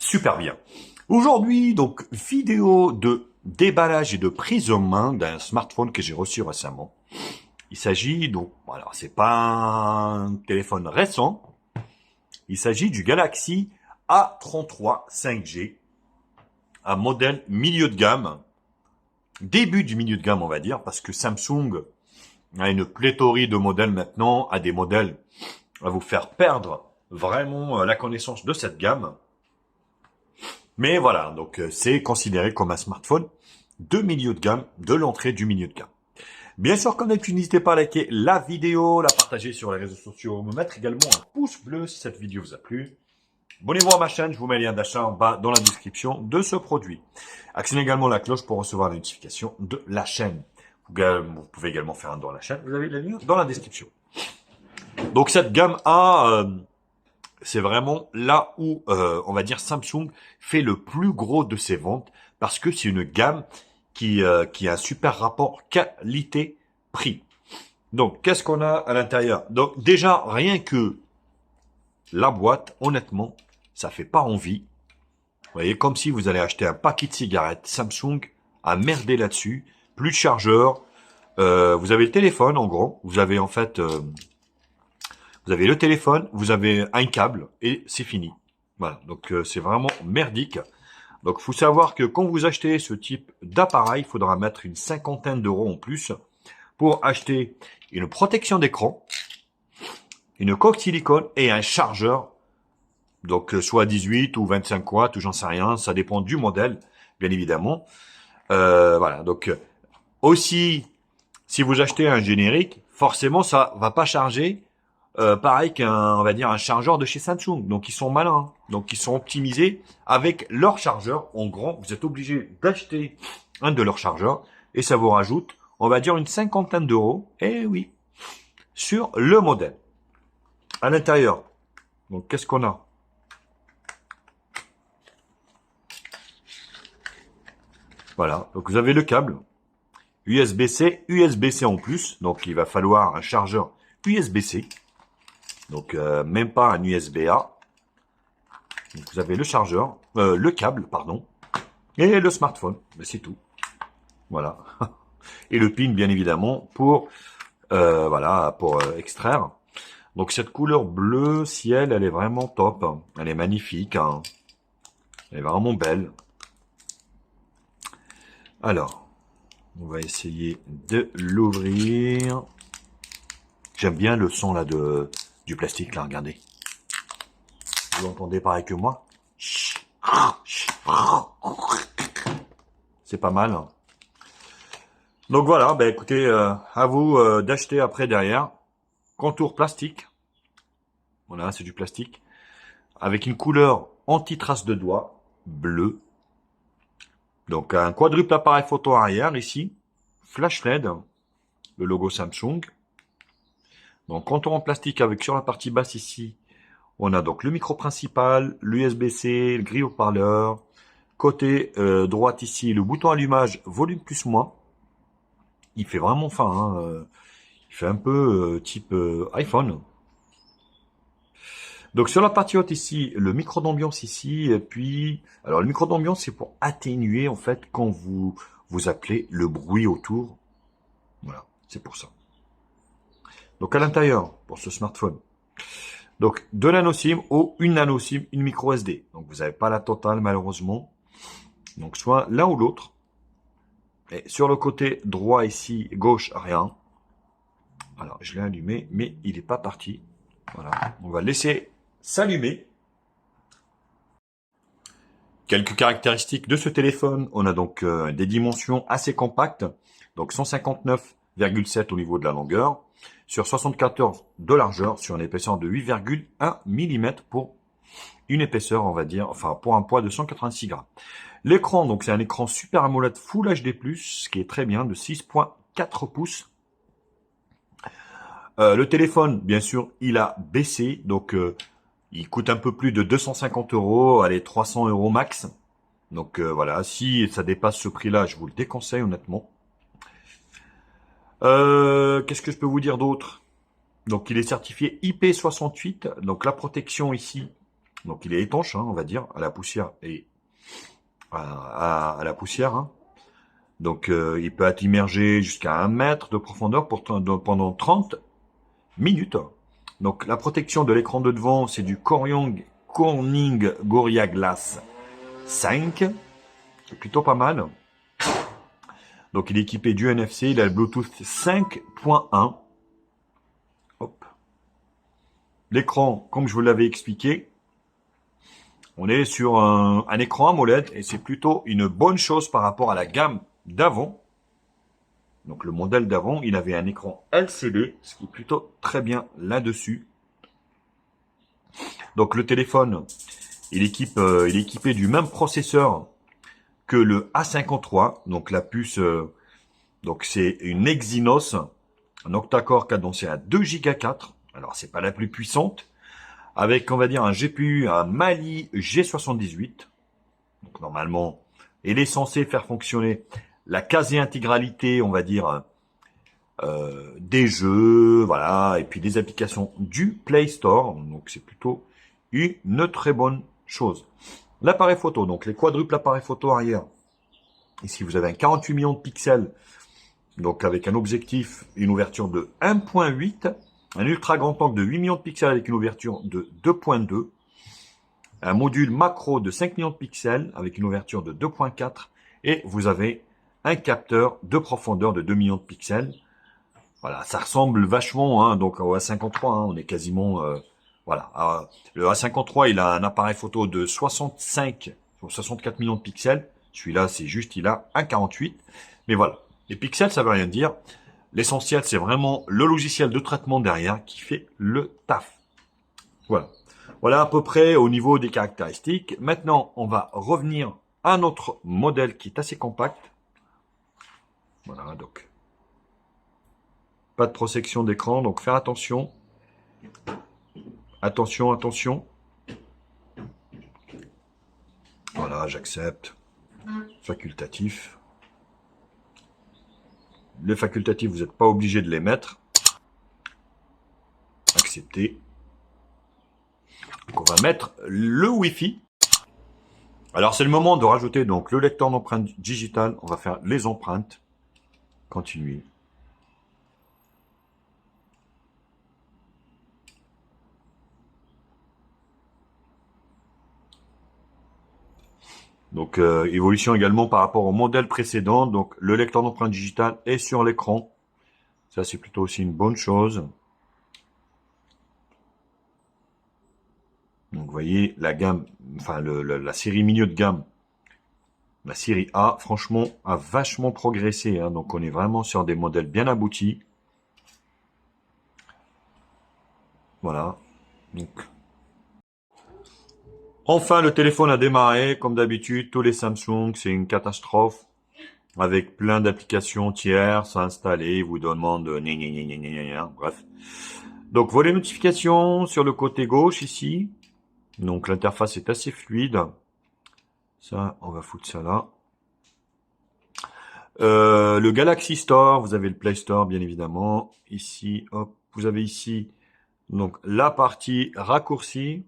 Super bien. Aujourd'hui, donc, vidéo de déballage et de prise en main d'un smartphone que j'ai reçu récemment. Il s'agit donc, voilà, c'est pas un téléphone récent. Il s'agit du Galaxy A33 5G, un modèle milieu de gamme, début du milieu de gamme, on va dire, parce que Samsung a une pléthorie de modèles maintenant, a des modèles à vous faire perdre vraiment la connaissance de cette gamme. Mais voilà, donc c'est considéré comme un smartphone de milieu de gamme, de l'entrée du milieu de gamme. Bien sûr, comme d'habitude, n'hésitez pas à liker la vidéo, la partager sur les réseaux sociaux, me mettre également un pouce bleu si cette vidéo vous a plu. Abonnez-vous à ma chaîne, je vous mets le lien d'achat en bas dans la description de ce produit. Actionnez également la cloche pour recevoir la notification de la chaîne. Vous pouvez également faire un don à la chaîne, vous avez le lien dans la description. Donc cette gamme A, c'est vraiment là où, on va dire, Samsung fait le plus gros de ses ventes parce que c'est une gamme qui a un super rapport qualité-prix. Donc, qu'est-ce qu'on a à l'intérieur? Donc, déjà, rien que la boîte, honnêtement, ça fait pas envie. Vous voyez, comme si vous allez acheter un paquet de cigarettes. Samsung a merdé là-dessus. Plus de chargeur. Vous avez le téléphone, en gros. Vous avez en fait... vous avez le téléphone, vous avez un câble et c'est fini. Voilà, donc c'est vraiment merdique. Donc il faut savoir que quand vous achetez ce type d'appareil, il faudra mettre une cinquantaine d'euros en plus pour acheter une protection d'écran, une coque silicone et un chargeur. Donc soit 18 ou 25 watts ou j'en sais rien, ça dépend du modèle, bien évidemment. Voilà, donc aussi, si vous achetez un générique, forcément ça va pas charger pareil qu'un, on va dire, un chargeur de chez Samsung. Donc, ils sont malins. Donc, ils sont optimisés avec leur chargeur. En gros, vous êtes obligé d'acheter un de leurs chargeurs et ça vous rajoute, on va dire, une cinquantaine d'euros. Eh oui, sur le modèle. À l'intérieur, donc, qu'est-ce qu'on a? Voilà. Donc, vous avez le câble USB-C, USB-C en plus. Donc, il va falloir un chargeur USB-C. Donc, même pas un USB-A. Donc, vous avez le chargeur, le câble, pardon, et le smartphone. Mais c'est tout. Voilà. Et le pin, bien évidemment, pour voilà, pour extraire. Donc cette couleur bleu ciel, elle est vraiment top. Elle est magnifique. Hein. Elle est vraiment belle. Alors, on va essayer de l'ouvrir. J'aime bien le son là du plastique là. Regardez. Vous entendez pareil que moi? C'est pas mal. Hein. Donc voilà, bah écoutez, à vous d'acheter après derrière. Contour plastique. Voilà, c'est du plastique. Avec une couleur anti-trace de doigt, bleu. Donc un quadruple appareil photo arrière ici. Flash LED, le logo Samsung. Donc contour en plastique avec sur la partie basse ici, on a donc le micro principal, l'USB-C, le grille haut-parleur. Côté droite ici, le bouton allumage, volume plus moins. Il fait vraiment fin, hein, il fait un peu type iPhone. Donc sur la partie haute ici, le micro d'ambiance ici, et puis alors le micro d'ambiance c'est pour atténuer en fait quand vous appelez le bruit autour. Voilà, c'est pour ça. Donc à l'intérieur pour ce smartphone. Donc 2 nano SIM ou une nano SIM, une micro SD. Donc vous n'avez pas la totale malheureusement. Donc soit l'un ou l'autre. Et sur le côté droit ici, gauche, rien. Alors je l'ai allumé, mais il n'est pas parti. Voilà, on va laisser s'allumer. Quelques caractéristiques de ce téléphone. On a donc des dimensions assez compactes. Donc 159,7 au niveau de la longueur. Sur 74 de largeur. Sur une épaisseur de 8,1 mm pour une épaisseur, on va dire, enfin pour un poids de 186 grammes. L'écran, donc c'est un écran Super AMOLED Full HD+, ce qui est très bien, de 6,4 pouces. Le téléphone, bien sûr, il a baissé, donc il coûte un peu plus de 250 euros, allez, 300 euros max. Donc voilà, si ça dépasse ce prix-là, je vous le déconseille honnêtement. Qu'est-ce que je peux vous dire d'autre? Donc il est certifié IP68, donc la protection ici, Donc il est étanche, hein, on va dire, à la poussière et à la poussière. Hein. Donc il peut être immergé jusqu'à 1 mètre de profondeur pendant 30 minutes. Donc la protection de l'écran de devant, c'est du Corning Gorilla Glass 5. C'est plutôt pas mal. Donc il est équipé du NFC, il a le Bluetooth 5.1. Hop. L'écran, comme je vous l'avais expliqué, on est sur un écran AMOLED et c'est plutôt une bonne chose par rapport à la gamme d'avant. Donc le modèle d'avant, il avait un écran LCD, ce qui est plutôt très bien là-dessus. Donc le téléphone, il est équipé du même processeur que le A53. Donc la puce, donc c'est une Exynos, un octa-core cadencé à 2 Go 4. Alors c'est pas la plus puissante, avec on va dire un GPU, un Mali G78. Donc normalement, il est censé faire fonctionner la quasi-intégralité, on va dire, des jeux, voilà, et puis des applications du Play Store. Donc c'est plutôt une très bonne chose. L'appareil photo, donc les quadruples appareils photo arrière. Ici, vous avez un 48 millions de pixels, donc avec un objectif, une ouverture de 1.8, un ultra grand angle de 8 millions de pixels avec une ouverture de 2.2, un module macro de 5 millions de pixels avec une ouverture de 2.4, et vous avez un capteur de profondeur de 2 millions de pixels. Voilà, ça ressemble vachement hein, donc au A53, hein, on est quasiment... voilà, le A53, il a un appareil photo de 64 millions de pixels. Celui-là, c'est juste, il a 1,48. Mais voilà, les pixels, ça veut rien dire. L'essentiel, c'est vraiment le logiciel de traitement derrière qui fait le taf. Voilà. Voilà à peu près au niveau des caractéristiques. Maintenant, on va revenir à notre modèle qui est assez compact. Voilà, donc pas de protection d'écran, donc faire attention. Attention, attention. Voilà, j'accepte. Facultatif. Les facultatifs, vous n'êtes pas obligé de les mettre. Accepter. Donc on va mettre le Wi-Fi. Alors c'est le moment de rajouter donc le lecteur d'empreintes digitales. On va faire les empreintes. Continuer. Donc évolution également par rapport au modèle précédent. Donc le lecteur d'empreintes digitales est sur l'écran. Ça c'est plutôt aussi une bonne chose. Donc vous voyez la gamme, enfin la série milieu de gamme, la série A, franchement, a vachement progressé. Hein. Donc on est vraiment sur des modèles bien aboutis. Voilà. Donc enfin, le téléphone a démarré. Comme d'habitude, tous les Samsung, c'est une catastrophe. Avec plein d'applications tierces installées, ils vous demandent bref. Donc, volet notifications sur le côté gauche ici. Donc, l'interface est assez fluide. Ça, on va foutre ça là. Le Galaxy Store, vous avez le Play Store, bien évidemment. Ici, hop, vous avez ici donc la partie raccourci.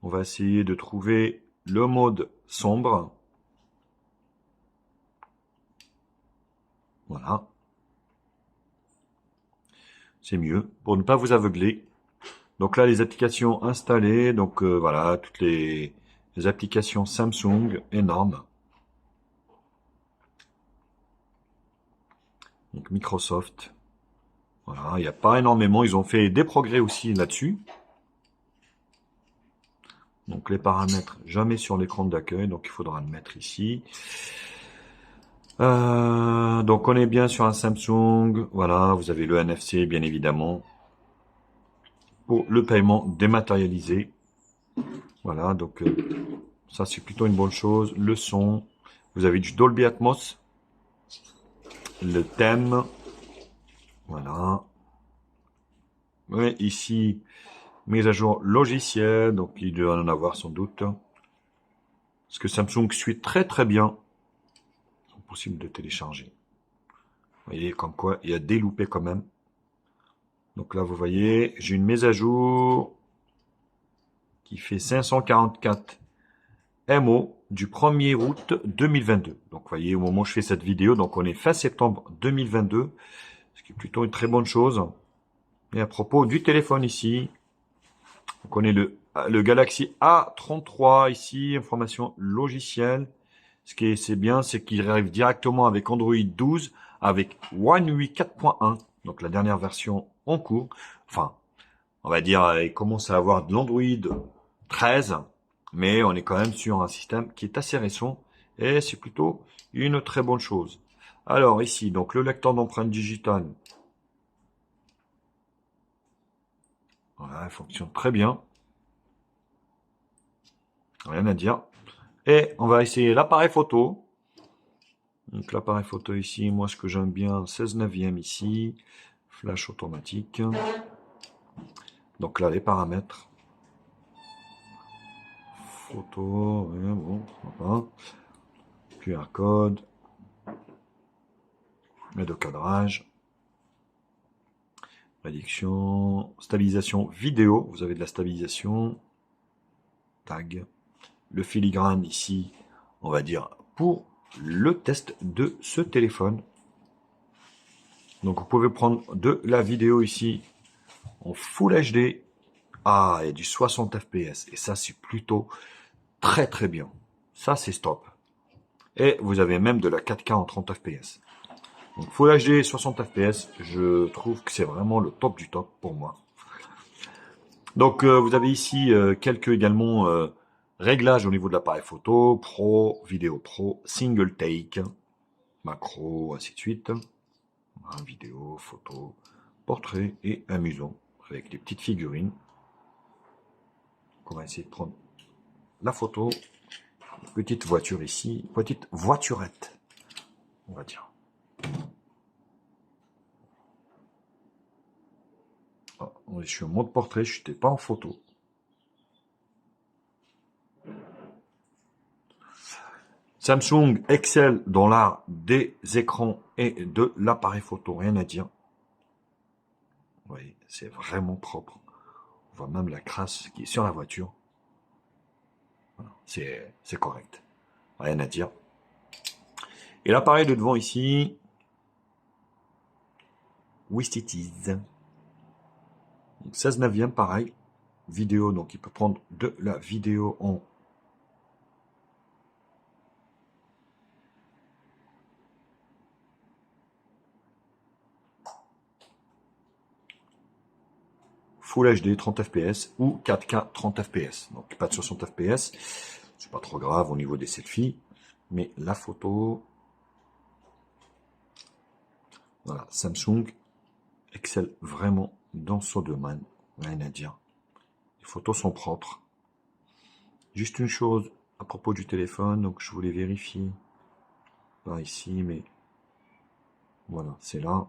On va essayer de trouver le mode sombre. Voilà. C'est mieux pour ne pas vous aveugler. Donc là, les applications installées. Donc voilà, toutes les applications Samsung énormes. Donc Microsoft. Voilà, il n'y a pas énormément. Ils ont fait des progrès aussi là-dessus. Donc les paramètres, jamais sur l'écran d'accueil. Donc il faudra le mettre ici. Donc on est bien sur un Samsung. Voilà, vous avez le NFC bien évidemment. Pour le paiement dématérialisé. Voilà, donc ça c'est plutôt une bonne chose. Le son, vous avez du Dolby Atmos. Le thème. Voilà. Oui, ici, mise à jour logiciel. Donc il doit en avoir sans doute. Parce que Samsung suit très très bien. C'est possible de télécharger. Vous voyez comme quoi il y a des loupés quand même. Donc là vous voyez, j'ai une mise à jour qui fait 544 MO du 1er août 2022. Donc, vous voyez, au moment où je fais cette vidéo, donc on est fin septembre 2022, ce qui est plutôt une très bonne chose. Et à propos du téléphone ici, donc on est le Galaxy A33 ici, information logicielle. Ce qui est bien, c'est qu'il arrive directement avec Android 12, avec One UI 4.1, donc la dernière version en cours. Enfin, on va dire, il commence à avoir de l'Android 13, mais on est quand même sur un système qui est assez récent et c'est plutôt une très bonne chose. Alors ici, donc le lecteur d'empreintes digitales, voilà, il fonctionne très bien. Rien à dire. Et on va essayer l'appareil photo. Donc l'appareil photo ici, moi ce que j'aime bien, 16/9 ici, flash automatique. Donc là les paramètres. Photo, ouais, bon, voilà. QR code. Mais de cadrage. Prédiction, stabilisation vidéo, vous avez de la stabilisation. Tag. Le filigrane ici, on va dire pour le test de ce téléphone. Donc vous pouvez prendre de la vidéo ici en Full HD. Ah, il y a du 60 fps. Et ça, c'est plutôt très très bien. Ça, c'est stop. Et vous avez même de la 4K en 30 fps. Donc Full HD 60 fps, je trouve que c'est vraiment le top du top pour moi. Donc vous avez ici quelques également réglages au niveau de l'appareil photo, pro, vidéo pro, single take, macro, ainsi de suite. Vidéo, photo, portrait et amusant avec des petites figurines. Donc, on va essayer de prendre la photo. Petite voiture ici, petite voiturette, on va dire. Oh, je suis en mode portrait, je n'étais pas en photo. Samsung excelle dans l'art des écrans et de l'appareil photo, rien à dire. Vous voyez, c'est vraiment propre. On voit même la crasse qui est sur la voiture. Voilà, c'est correct. Rien à dire. Et l'appareil de devant ici, Wistitis. 16/9, pareil. Vidéo, donc il peut prendre de la vidéo en Full HD 30 fps ou 4K 30 fps. Donc pas de 60 fps. C'est pas trop grave au niveau des selfies. Mais la photo, voilà, Samsung excelle vraiment dans ce domaine. Rien à dire. Les photos sont propres. Juste une chose à propos du téléphone, donc je voulais vérifier. Pas ici, mais voilà, c'est là.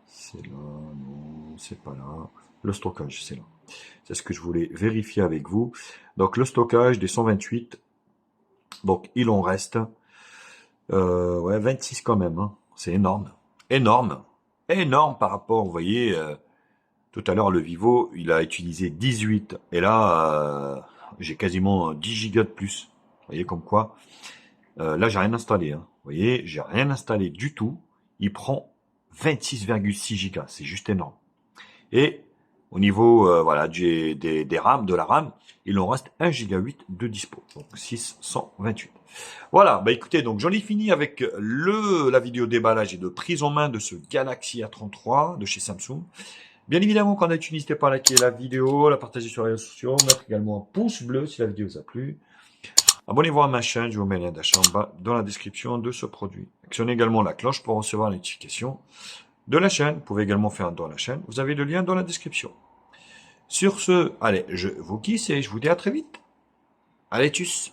C'est là, non, c'est pas là. Le stockage, c'est là. C'est ce que je voulais vérifier avec vous. Donc le stockage des 128, donc il en reste ouais, 26 quand même. Hein. C'est énorme. Énorme. Énorme par rapport, vous voyez, tout à l'heure le Vivo, il a utilisé 18. Et là, j'ai quasiment 10 gigas de plus. Vous voyez comme quoi. Là, j'ai rien installé. Hein. Vous voyez, j'ai rien installé du tout. Il prend 26,6 gigas. C'est juste énorme. Et au niveau voilà, des RAM, de la RAM, il en reste 1 giga 8 de dispo. Donc 628. Voilà, bah écoutez, donc j'en ai fini avec la vidéo déballage et de prise en main de ce Galaxy A33 de chez Samsung. Bien évidemment, quand on a n'hésitez pas à liker la vidéo, la partager sur les réseaux sociaux, mettre également un pouce bleu si la vidéo vous a plu. Abonnez-vous à ma chaîne, je vous mets le lien d'achat en bas dans la description de ce produit. Actionnez également la cloche pour recevoir les notifications de la chaîne. Vous pouvez également faire un don à la chaîne. Vous avez le lien dans la description. Sur ce, allez, je vous quitte et je vous dis à très vite. Allez, tchuss!